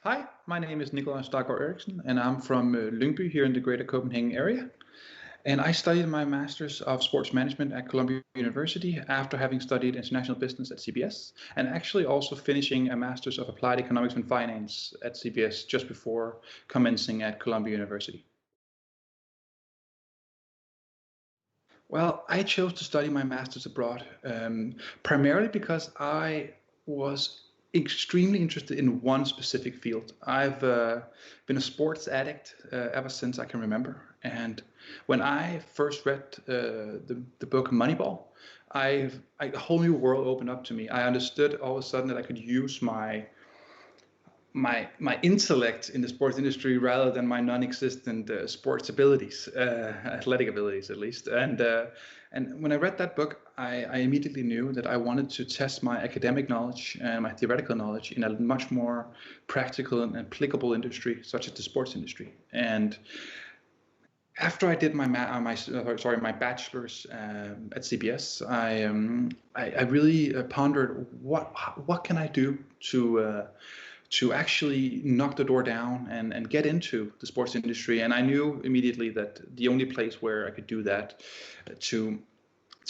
Hi, my name is Nikolais and I'm from Lyngby here in the greater Copenhagen area. And I studied my Master's of Sports Management at Columbia University after having studied International Business at CBS, and actually also finishing a Master's of Applied Economics and Finance at CBS just before commencing at Columbia University. Well, I chose to study my Master's abroad primarily because I was extremely interested in one specific field. I've been a sports addict ever since I can remember. And when I first read the book Moneyball, a whole new world opened up to me. I understood all of a sudden that I could use my intellect in the sports industry rather than my non-existent sports abilities, athletic abilities at least. And when I read that book, I immediately knew that I wanted to test my academic knowledge and my theoretical knowledge in a much more practical and applicable industry, such as the sports industry. And after I did my bachelor's at CBS, I really pondered what can I do to actually knock the door down and get into the sports industry. And I knew immediately that the only place where I could do that to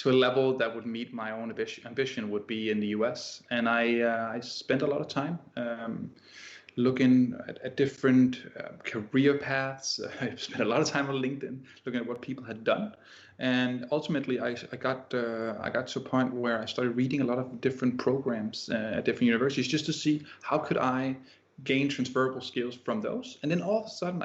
a level that would meet my own ambition would be in the US. And I spent a lot of time looking at different career paths. I spent a lot of time on LinkedIn looking at what people had done. And ultimately, I got to a point where I started reading a lot of different programs at different universities just to see how could I gain transferable skills from those. And then all of a sudden,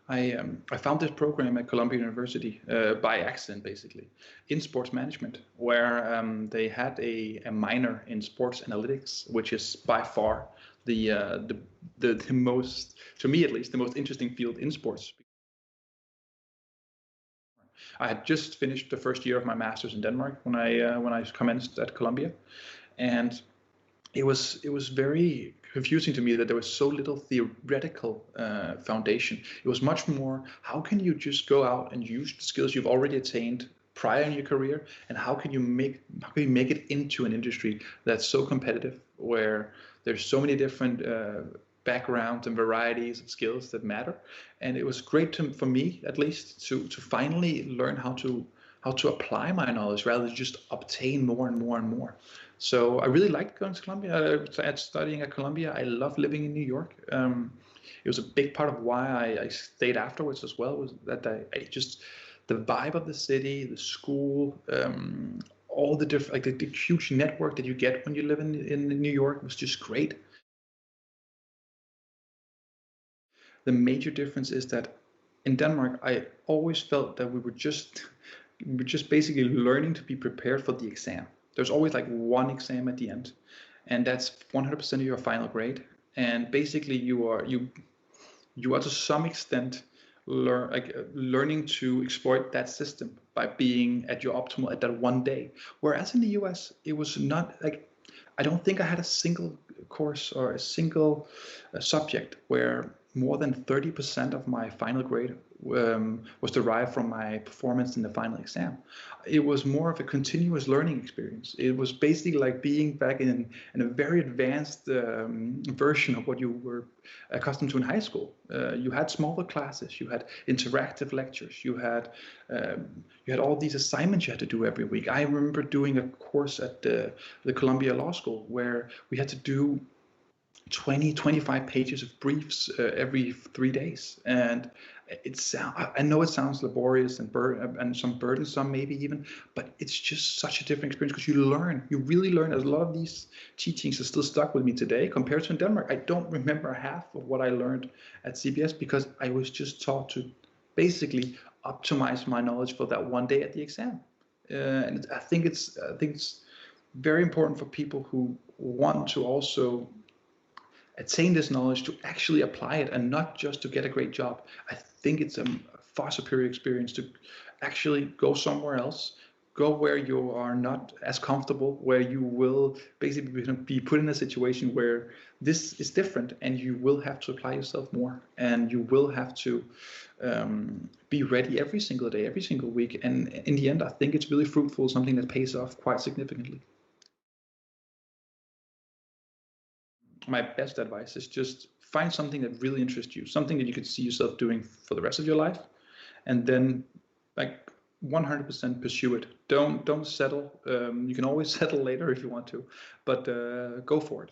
I found this program at Columbia University by accident, basically, in sports management, where they had a minor in sports analytics, which is by far the most, to me at least, the most interesting field in sports. I had just finished the first year of my master's in Denmark when I commenced at Columbia, and it was very confusing to me that there was so little theoretical foundation. It was much more, how can you just go out and use the skills you've already attained prior in your career, and how can you make it into an industry that's so competitive, where there's so many different backgrounds and varieties of skills that matter. And it was great for me, at least, to finally learn how to apply my knowledge rather than just obtain more and more and more. So I really liked going to Columbia, studying at Columbia. I love living in New York. It was a big part of why I stayed afterwards as well, was that I just, the vibe of the city, the school, all the different, like the huge network that you get when you live in New York was just great. The major difference is that in Denmark, I always felt that we were just basically learning to be prepared for the exam. There's always like one exam at the end, and that's 100% of your final grade. And basically, you are to some extent learning to exploit that system by being at your optimal at that one day. Whereas in the US, it was not like, I don't think I had a single course or a single subject where more than 30% of my final grade was derived from my performance in the final exam. It was more of a continuous learning experience. It was basically like being back in a very advanced version of what you were accustomed to in high school. You had smaller classes, you had interactive lectures, you had all these assignments you had to do every week. I remember doing a course at the Columbia Law School where we had to do 25 pages of briefs every 3 days, and I know it sounds laborious and some burdensome maybe even, but it's just such a different experience because you really learn. A lot of these teachings are still stuck with me today. Compared to in Denmark, I don't remember half of what I learned at CBS because I was just taught to basically optimize my knowledge for that one day at the exam. And I think it's very important for people who want to also attain this knowledge to actually apply it and not just to get a great job. I think it's a far superior experience to actually go somewhere else, go where you are not as comfortable, where you will basically be put in a situation where this is different and you will have to apply yourself more, and you will have to be ready every single day, every single week. And in the end, I think it's really fruitful, something that pays off quite significantly. My best advice is just find something that really interests you, something that you could see yourself doing for the rest of your life, and then like 100% pursue it. Don't settle. You can always settle later if you want to, but go for it.